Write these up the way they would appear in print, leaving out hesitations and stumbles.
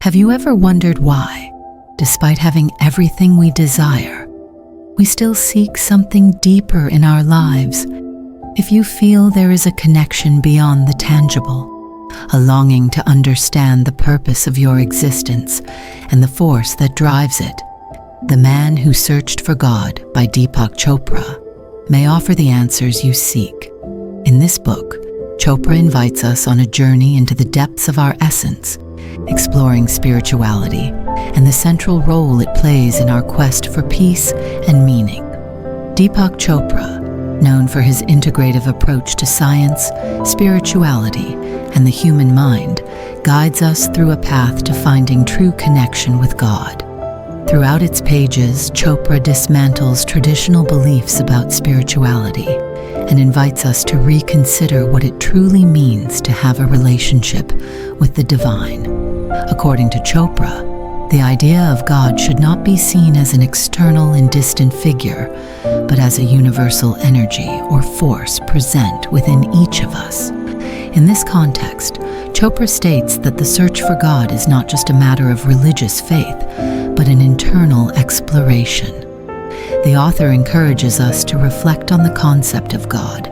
Have you ever wondered why, despite having everything we desire, we still seek something deeper in our lives? If you feel there is a connection beyond the tangible, a longing to understand the purpose of your existence and the force that drives it, The Man Who Searched for God by Deepak Chopra may offer the answers you seek. In this book, Chopra invites us on a journey into the depths of our essence, exploring spirituality and the central role it plays in our quest for peace and meaning. Deepak Chopra, known for his integrative approach to science, spirituality, and the human mind, guides us through a path to finding true connection with God. Throughout its pages, Chopra dismantles traditional beliefs about spirituality and invites us to reconsider what it truly means to have a relationship with the divine. According to Chopra, the idea of God should not be seen as an external and distant figure, but as a universal energy or force present within each of us. In this context, Chopra states that the search for God is not just a matter of religious faith, but an internal exploration. The author encourages us to reflect on the concept of God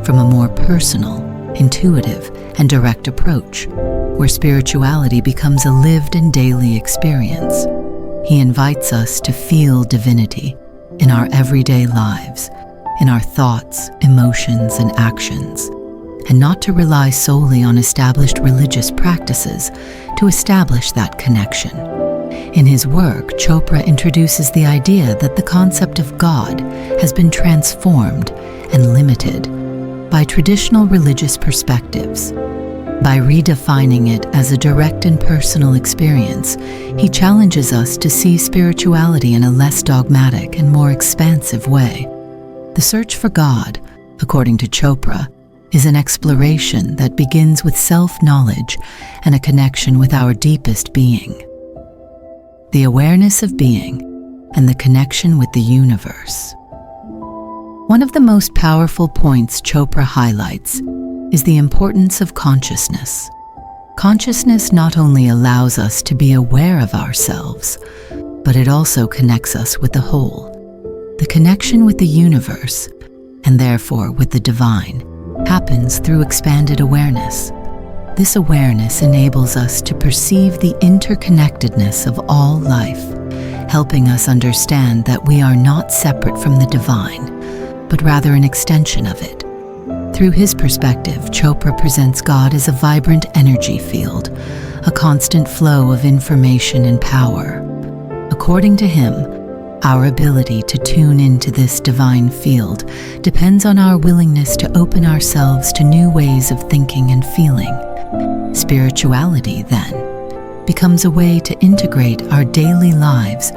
from a more personal, intuitive, and direct approach, where spirituality becomes a lived and daily experience. He invites us to feel divinity in our everyday lives, in our thoughts, emotions, and actions, and not to rely solely on established religious practices to establish that connection. In his work, Chopra introduces the idea that the concept of God has been transformed and limited by traditional religious perspectives. By redefining it as a direct and personal experience, he challenges us to see spirituality in a less dogmatic and more expansive way. The search for God, according to Chopra, is an exploration that begins with self-knowledge and a connection with our deepest being. The awareness of being and the connection with the universe. One of the most powerful points Chopra highlights is the importance of consciousness. Consciousness not only allows us to be aware of ourselves, but it also connects us with the whole. The connection with the universe, and therefore with the divine, happens through expanded awareness. This awareness enables us to perceive the interconnectedness of all life, helping us understand that we are not separate from the divine, but rather an extension of it. Through his perspective, Chopra presents God as a vibrant energy field, a constant flow of information and power. According to him, our ability to tune into this divine field depends on our willingness to open ourselves to new ways of thinking and feeling. Spirituality, then, becomes a way to integrate our daily lives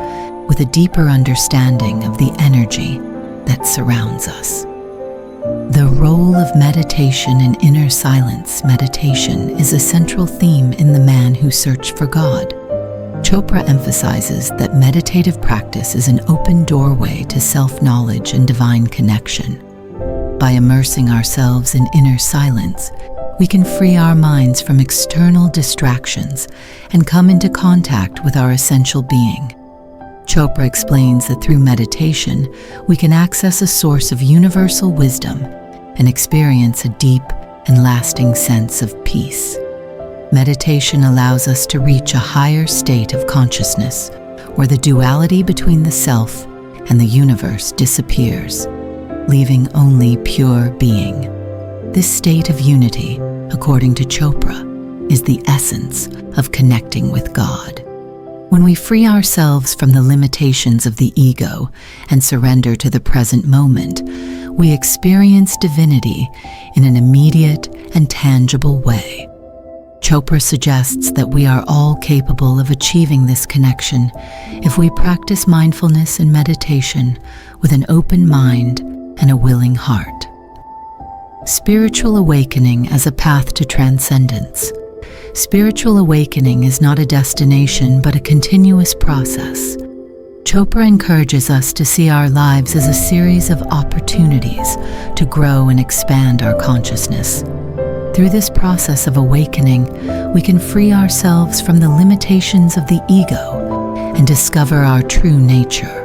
with a deeper understanding of the energy that surrounds us. The role of meditation and inner silence meditation is a central theme in The Man Who Searched for God. Chopra emphasizes that meditative practice is an open doorway to self-knowledge and divine connection. By immersing ourselves in inner silence, we can free our minds from external distractions and come into contact with our essential being. Chopra explains that through meditation, we can access a source of universal wisdom and experience a deep and lasting sense of peace. Meditation allows us to reach a higher state of consciousness, where the duality between the self and the universe disappears, leaving only pure being. This state of unity, according to Chopra, is the essence of connecting with God. When we free ourselves from the limitations of the ego and surrender to the present moment, we experience divinity in an immediate and tangible way. Chopra suggests that we are all capable of achieving this connection if we practice mindfulness and meditation with an open mind and a willing heart. Spiritual awakening as a path to transcendence. Spiritual awakening is not a destination but a continuous process. Chopra encourages us to see our lives as a series of opportunities to grow and expand our consciousness. Through this process of awakening, we can free ourselves from the limitations of the ego and discover our true nature.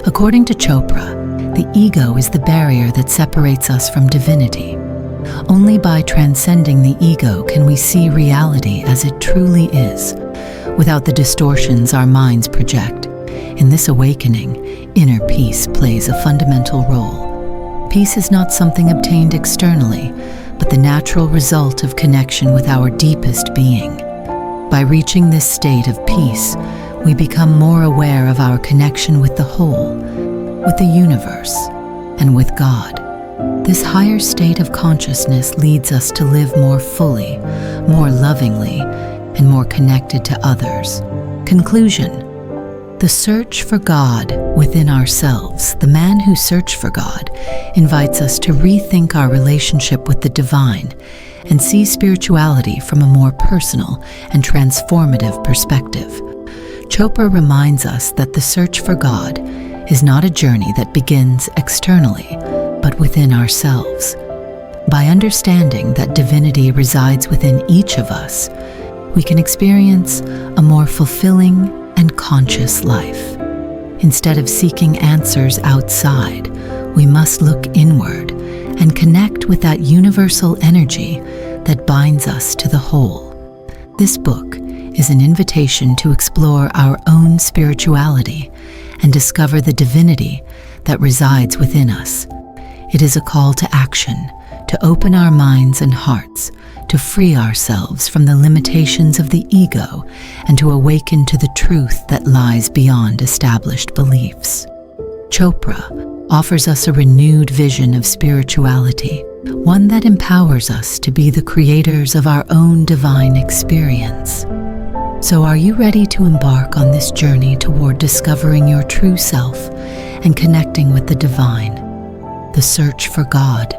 According to Chopra, the ego is the barrier that separates us from divinity. Only by transcending the ego can we see reality as it truly is, without the distortions our minds project. In this awakening, inner peace plays a fundamental role. Peace is not something obtained externally, but the natural result of connection with our deepest being. By reaching this state of peace, we become more aware of our connection with the whole, with the universe, and with God. This higher state of consciousness leads us to live more fully, more lovingly, and more connected to others. Conclusion: the search for God within ourselves, the man who searched for God, invites us to rethink our relationship with the divine and see spirituality from a more personal and transformative perspective. Chopra reminds us that the search for God is not a journey that begins externally, but within ourselves. By understanding that divinity resides within each of us, we can experience a more fulfilling and conscious life. Instead of seeking answers outside, we must look inward and connect with that universal energy that binds us to the whole. This book is an invitation to explore our own spirituality and discover the divinity that resides within us. It is a call to action, to open our minds and hearts, to free ourselves from the limitations of the ego, and to awaken to the truth that lies beyond established beliefs. Chopra offers us a renewed vision of spirituality, one that empowers us to be the creators of our own divine experience. So are you ready to embark on this journey toward discovering your true self and connecting with the divine? The search for God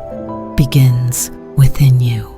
begins within you.